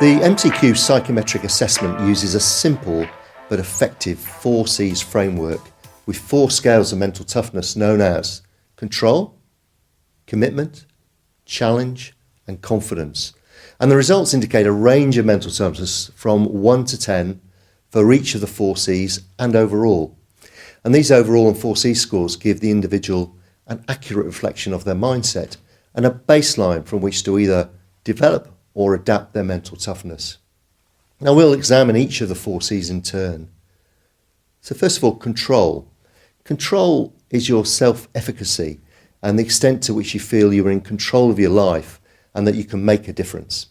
The MTQ psychometric assessment uses a simple but effective 4 C's framework with 4 scales of mental toughness known as control, commitment, challenge and confidence. And the results indicate a range of mental toughness from 1 to 10 for each of the 4 C's and overall. And these overall and 4 C scores give the individual an accurate reflection of their mindset and a baseline from which to either develop or adapt their mental toughness. Now we'll examine each of the 4 C's in turn. So first of all, control. Control is your self-efficacy and the extent to which you feel you're in control of your life and that you can make a difference.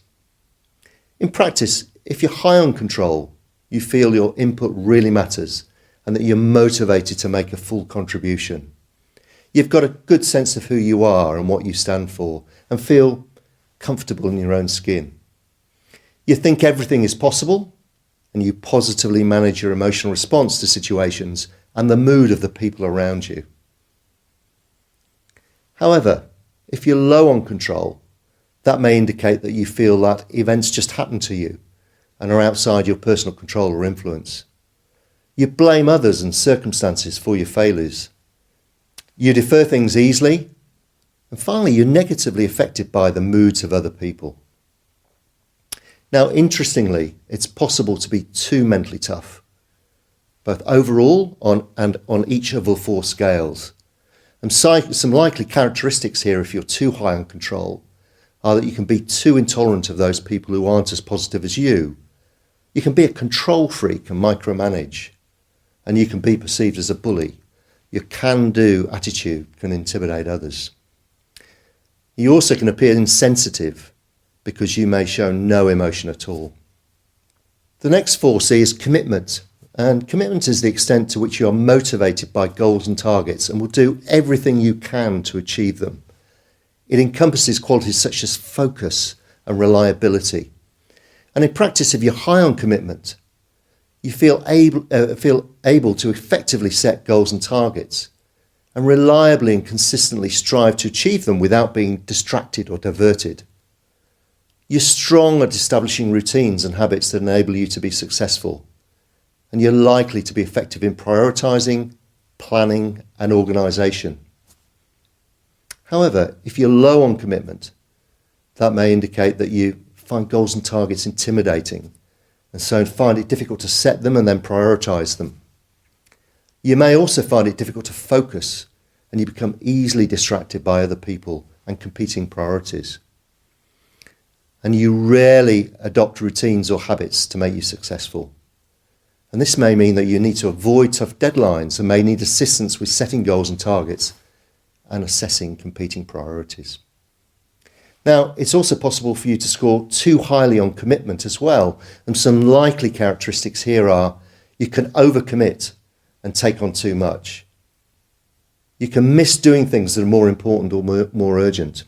In practice, if you're high on control, you feel your input really matters and that you're motivated to make a full contribution. You've got a good sense of who you are and what you stand for and feel comfortable in your own skin. You think everything is possible and you positively manage your emotional response to situations and the mood of the people around you. However, if you're low on control, that may indicate that you feel that events just happen to you and are outside your personal control or influence. You blame others and circumstances for your failures. You defer things easily. And finally, you're negatively affected by the moods of other people. Now, interestingly, it's possible to be too mentally tough, both overall and on each of the 4 scales. And some likely characteristics here, if you're too high on control, are that you can be too intolerant of those people who aren't as positive as you. You can be a control freak and micromanage, and you can be perceived as a bully. Your can-do attitude can intimidate others. You also can appear insensitive because you may show no emotion at all. The next 4 C is commitment. And commitment is the extent to which you are motivated by goals and targets and will do everything you can to achieve them. It encompasses qualities such as focus and reliability. And in practice, if you're high on commitment, you feel able to effectively set goals and targets and reliably and consistently strive to achieve them without being distracted or diverted. You're strong at establishing routines and habits that enable you to be successful, and you're likely to be effective in prioritising, planning and organisation. However, if you're low on commitment, that may indicate that you find goals and targets intimidating and so find it difficult to set them and then prioritise them. You may also find it difficult to focus and you become easily distracted by other people and competing priorities. And you rarely adopt routines or habits to make you successful. And this may mean that you need to avoid tough deadlines and may need assistance with setting goals and targets and assessing competing priorities. Now, it's also possible for you to score too highly on commitment as well. And some likely characteristics here are you can overcommit and take on too much. You can miss doing things that are more important or more urgent.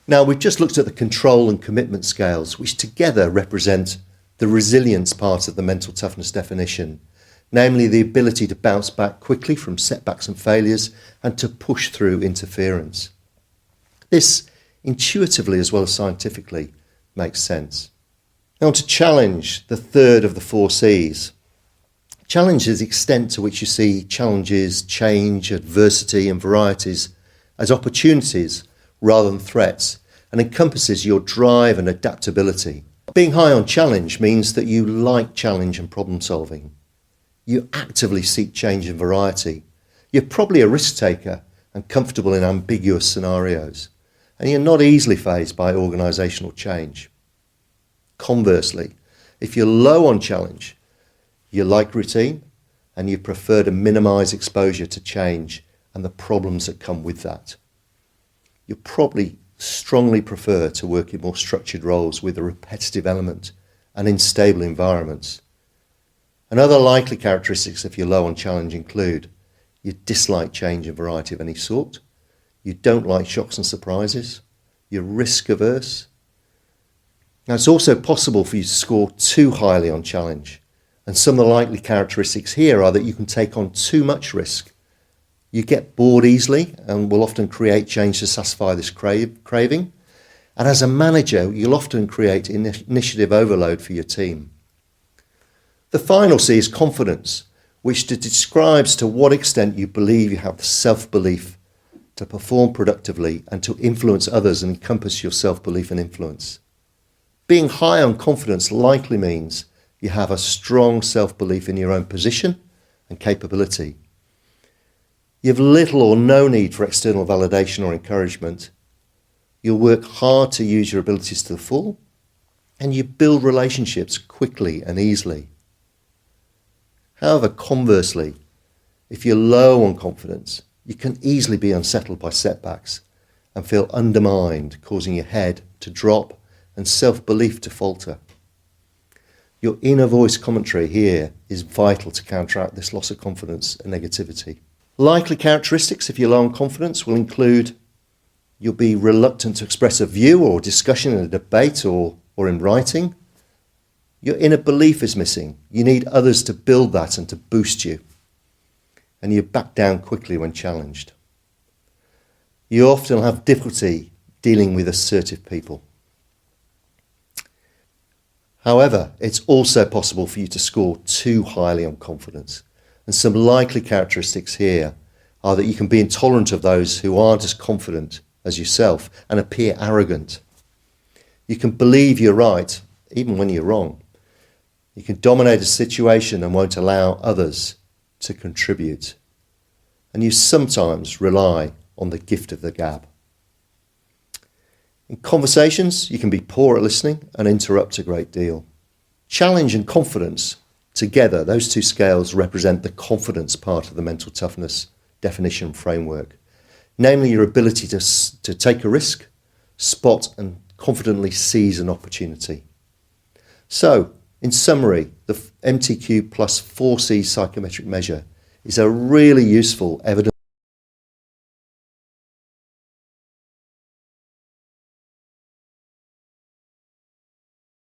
Now, we've just looked at the control and commitment scales, which together represent the resilience part of the mental toughness definition, namely the ability to bounce back quickly from setbacks and failures and to push through interference. This, intuitively as well as scientifically, makes sense. Now to challenge, the third of the 4 C's. Challenge is the extent to which you see challenges, change, adversity and varieties as opportunities rather than threats, and encompasses your drive and adaptability. Being high on challenge means that you like challenge and problem solving. You actively seek change and variety. You're probably a risk taker and comfortable in ambiguous scenarios, and you're not easily fazed by organisational change. Conversely, if you're low on challenge, you like routine and you prefer to minimise exposure to change and the problems that come with that. You probably strongly prefer to work in more structured roles with a repetitive element and in stable environments. And other likely characteristics if you're low on challenge include you dislike change and variety of any sort, you don't like shocks and surprises, you're risk averse. Now it's also possible for you to score too highly on challenge, and some of the likely characteristics here are that you can take on too much risk. You get bored easily and will often create change to satisfy this craving, And as a manager, you'll often create initiative overload for your team. The final C is confidence, which describes to what extent you believe you have the self-belief to perform productively and to influence others and encompass your self-belief and influence. Being high on confidence likely means you have a strong self-belief in your own position and capability. You have little or no need for external validation or encouragement. You'll work hard to use your abilities to the full, and you build relationships quickly and easily. However, conversely, if you're low on confidence, you can easily be unsettled by setbacks and feel undermined, causing your head to drop and self-belief to falter. Your inner voice commentary here is vital to counteract this loss of confidence and negativity. Likely characteristics, if you're low on confidence, will include you'll be reluctant to express a view or discussion in a debate or in writing. Your inner belief is missing. You need others to build that and to boost you. And you back down quickly when challenged. You often have difficulty dealing with assertive people. However, it's also possible for you to score too highly on confidence. And some likely characteristics here are that you can be intolerant of those who aren't as confident as yourself and appear arrogant. You can believe you're right, even when you're wrong. You can dominate a situation and won't allow others to contribute. And you sometimes rely on the gift of the gab. In conversations, you can be poor at listening and interrupt a great deal. Challenge and confidence, together, those two scales represent the confidence part of the mental toughness definition framework, namely your ability to take a risk, spot and confidently seize an opportunity. So, in summary, the MTQ plus 4C psychometric measure is a really useful evidence